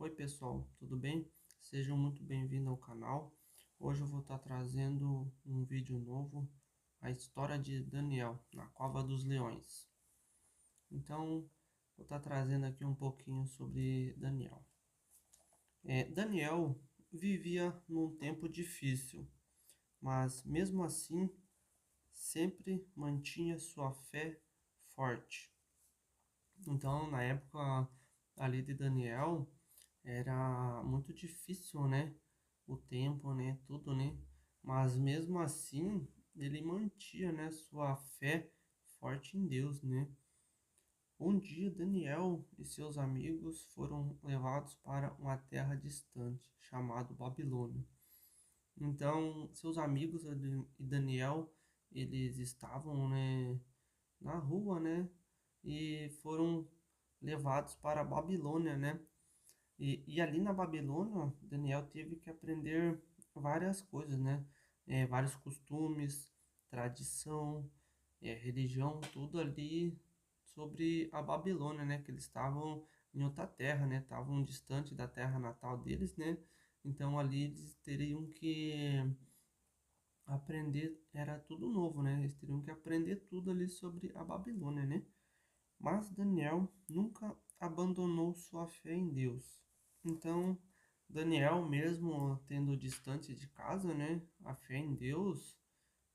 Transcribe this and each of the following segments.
Oi pessoal, tudo bem? Sejam muito bem-vindos ao canal. Hoje eu vou estar trazendo um vídeo novo, a história de Daniel na Cova dos Leões. Então, vou estar trazendo aqui um pouquinho sobre Daniel. Daniel vivia num tempo difícil, mas mesmo assim sempre mantinha sua fé forte. Então, na época ali de Daniel, era muito difícil, né? O tempo, né? Tudo, né? Mas mesmo assim, ele mantinha, né, sua fé forte em Deus, né? Um dia, Daniel e seus amigos foram levados para uma terra distante, chamada Babilônia. Então, seus amigos e Daniel, eles estavam, né, na rua, né? E foram levados para a Babilônia, né? E ali na Babilônia, Daniel teve que aprender várias coisas, né? Vários costumes, tradição, religião, tudo ali sobre a Babilônia, né? Que eles estavam em outra terra, né? Estavam distante da terra natal deles, né? Então ali eles teriam que aprender, era tudo novo, né? Eles teriam que aprender tudo ali sobre a Babilônia, né? Mas Daniel nunca abandonou sua fé em Deus. Então, Daniel, mesmo tendo distante de casa, né, a fé em Deus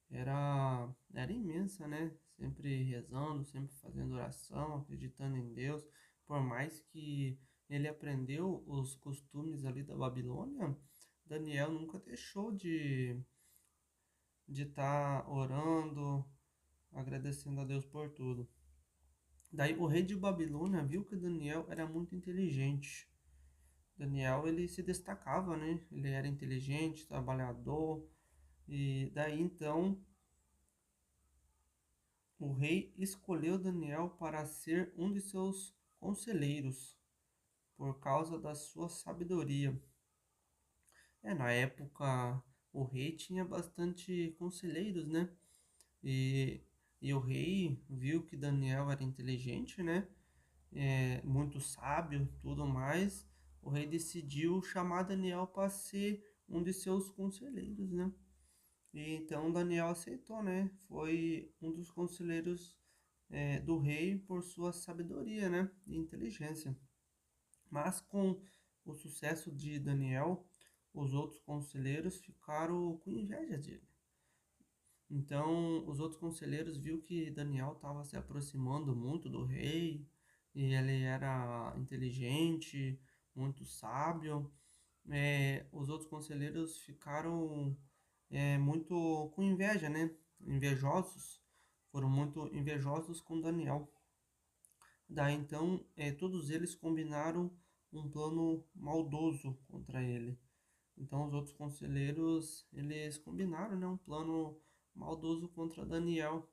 era imensa, né? Sempre rezando, sempre fazendo oração, acreditando em Deus. Por mais que ele aprendeu os costumes ali da Babilônia, Daniel nunca deixou de estar orando, agradecendo a Deus por tudo. Daí o rei de Babilônia viu que Daniel era muito inteligente. Daniel ele se destacava, né? Ele era inteligente, trabalhador. E daí então o rei escolheu Daniel para ser um de seus conselheiros por causa da sua sabedoria. Na época o rei tinha bastante conselheiros, né? E, e o rei viu que Daniel era inteligente, né? Muito sábio, tudo mais, o rei decidiu chamar Daniel para ser um de seus conselheiros, né? E então Daniel aceitou, né? Foi um dos conselheiros do rei por sua sabedoria, né? E inteligência. Mas com o sucesso de Daniel, os outros conselheiros ficaram com inveja dele. Então, os outros conselheiros viu que Daniel estava se aproximando muito do rei, e ele era inteligente, muito sábio. Os outros conselheiros ficaram muito com inveja, né? Invejosos, foram muito invejosos com Daniel. Daí então, todos eles combinaram um plano maldoso contra ele. Então os outros conselheiros, eles combinaram, né, um plano maldoso contra Daniel.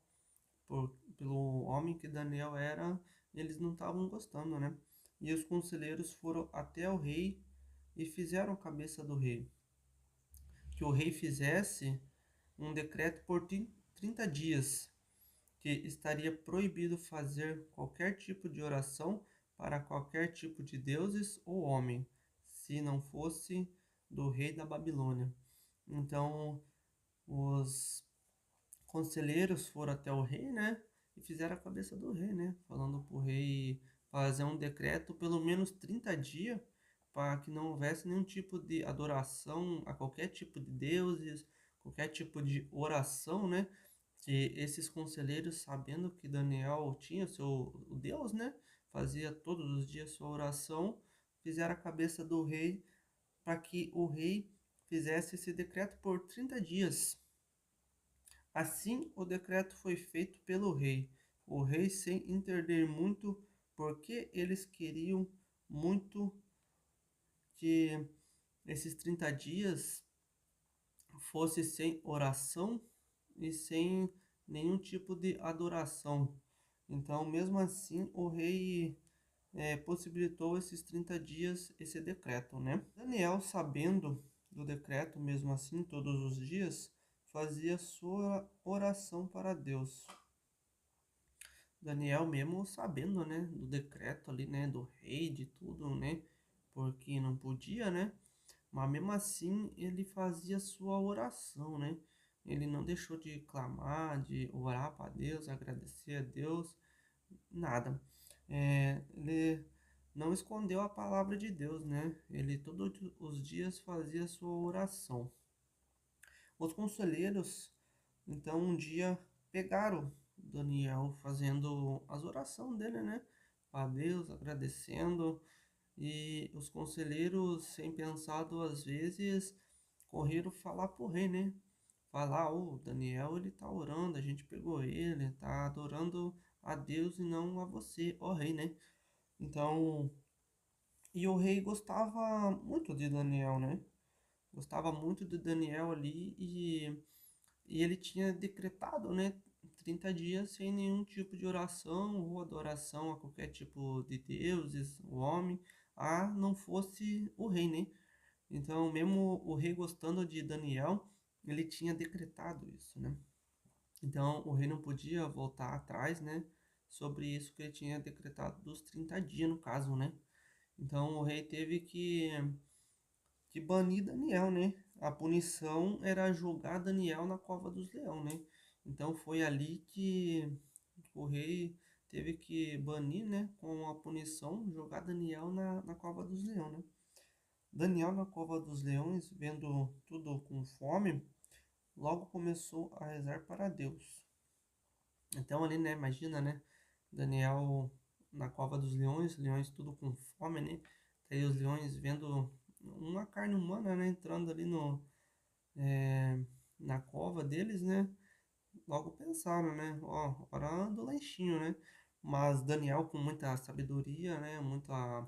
Pelo homem que Daniel era, eles não estavam gostando, né? E os conselheiros foram até o rei e fizeram a cabeça do rei. Que o rei fizesse um decreto por 30 dias, que estaria proibido fazer qualquer tipo de oração para qualquer tipo de deuses ou homem, se não fosse do rei da Babilônia. Então, os conselheiros foram até o rei, né? E fizeram a cabeça do rei, né? Falando para o rei fazer um decreto pelo menos 30 dias para que não houvesse nenhum tipo de adoração a qualquer tipo de deuses, qualquer tipo de oração, né? Que esses conselheiros, sabendo que Daniel tinha o Deus, né? Fazia todos os dias sua oração, fizeram a cabeça do rei para que o rei fizesse esse decreto por 30 dias. Assim, o decreto foi feito pelo rei. O rei, sem entender muito porque eles queriam muito que esses 30 dias fosse sem oração e sem nenhum tipo de adoração. Então, mesmo assim, o rei possibilitou esses 30 dias, esse decreto, né? Daniel, sabendo do decreto, mesmo assim, todos os dias, fazia sua oração para Deus. Daniel mesmo sabendo, né, do decreto ali, né, do rei, de tudo, né, porque que não podia, né? Mas mesmo assim ele fazia sua oração, né? Ele não deixou de clamar, de orar para Deus, agradecer a Deus, nada. Ele não escondeu a palavra de Deus, né? Ele todos os dias fazia sua oração. Os conselheiros, então, um dia pegaram Daniel fazendo as orações dele, né? A Deus, agradecendo. E os conselheiros, sem pensar duas vezes, correram falar pro rei, né? Falar, o Daniel, ele tá orando, a gente pegou ele, tá adorando a Deus e não a você, ó rei, né? Então, e o rei gostava muito de Daniel, né? Gostava muito de Daniel ali e ele tinha decretado, né? 30 dias sem nenhum tipo de oração ou adoração a qualquer tipo de deuses, o homem, a não fosse o rei, né? Então, mesmo o rei gostando de Daniel, ele tinha decretado isso, né? Então, o rei não podia voltar atrás, né? Sobre isso que ele tinha decretado dos 30 dias, no caso, né? Então, o rei teve que banir Daniel, né? A punição era jogar Daniel na cova dos leões, né? Então, foi ali que o rei teve que banir, né? Com a punição, jogar Daniel na cova dos leões, né? Daniel na cova dos leões, vendo tudo com fome, logo começou a rezar para Deus. Então ali, né, imagina, né, Daniel na cova dos leões tudo com fome, né, aí os leões vendo uma carne humana, né, entrando ali é, na cova deles, né, logo pensaram, né, ó, hora do lanchinho, né, mas Daniel com muita sabedoria, né, muita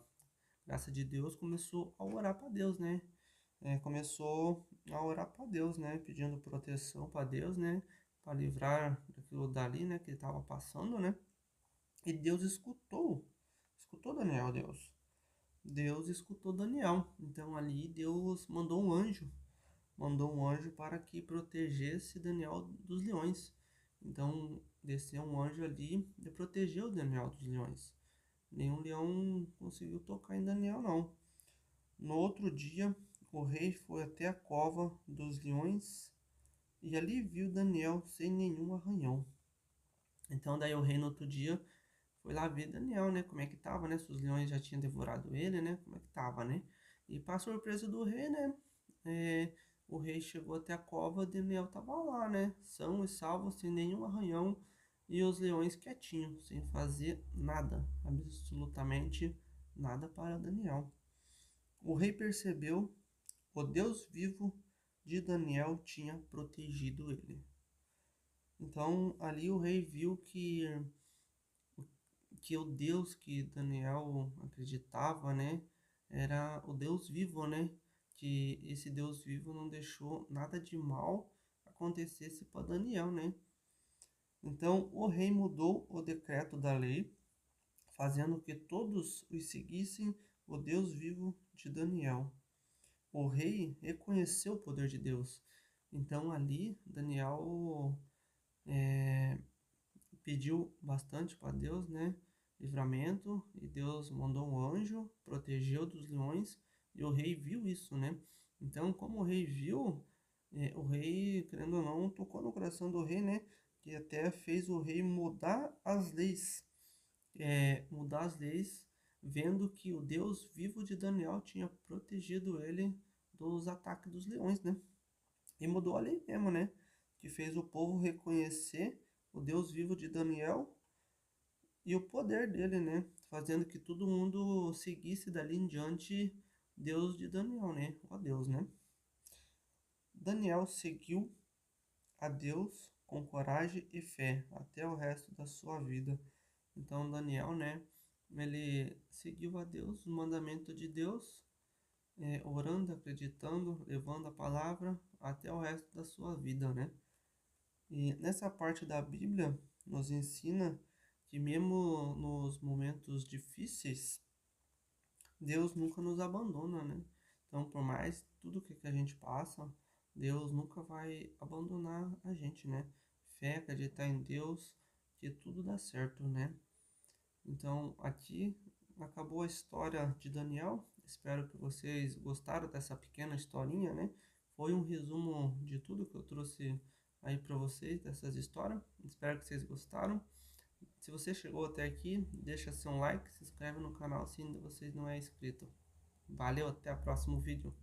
graça de Deus, começou a orar para Deus, né, começou a orar para Deus, né, pedindo proteção para Deus, né, para livrar daquilo dali, né, que ele estava passando, né, e Deus escutou Daniel, Deus escutou Daniel, então ali Deus mandou um anjo para que protegesse Daniel dos leões, então desceu um anjo ali e protegeu Daniel dos leões, nenhum leão conseguiu tocar em Daniel não. No outro dia, o rei foi até a cova dos leões e ali viu Daniel sem nenhum arranhão. Então daí o rei no outro dia foi lá ver Daniel, né, como é que tava, né, se os leões já tinham devorado ele, né, como é que tava, né. E para surpresa do rei, né, é, o rei chegou até a cova, Daniel tava lá, né, são e salvo, sem nenhum arranhão e os leões quietinhos, sem fazer nada, absolutamente nada para Daniel. O rei percebeu o Deus vivo de Daniel tinha protegido ele. Então ali o rei viu que o Deus que Daniel acreditava, né, era o Deus vivo, né? Que esse Deus vivo não deixou nada de mal acontecesse para Daniel, né? Então o rei mudou o decreto da lei, fazendo que todos os seguissem o Deus vivo de Daniel. O rei reconheceu o poder de Deus. Então ali Daniel pediu bastante para Deus, né? Livramento, e Deus mandou um anjo, protegeu dos leões, e o rei viu isso, né? Então, como o rei viu, o rei, querendo ou não, tocou no coração do rei, né? Que até fez o rei mudar as leis, vendo que o Deus vivo de Daniel tinha protegido ele dos ataques dos leões, né? E mudou a lei mesmo, né? Que fez o povo reconhecer o Deus vivo de Daniel e o poder dele, né? Fazendo que todo mundo seguisse dali em diante Deus de Daniel, né? Ó Deus, né? Daniel seguiu a Deus com coragem e fé até o resto da sua vida. Então Daniel, né? Ele seguiu a Deus, o mandamento de Deus, orando, acreditando, levando a palavra até o resto da sua vida, né? E nessa parte da Bíblia nos ensina que mesmo nos momentos difíceis, Deus nunca nos abandona, né? Então, por mais tudo que a gente passa, Deus nunca vai abandonar a gente, né? Fé, acreditar em Deus, que tudo dá certo, né? Então, aqui acabou a história de Daniel. Espero que vocês gostaram dessa pequena historinha, né? Foi um resumo de tudo que eu trouxe aí para vocês, dessas histórias. Espero que vocês gostaram. Se você chegou até aqui, deixa seu like, se inscreve no canal se ainda vocês não é inscrito. Valeu, até o próximo vídeo.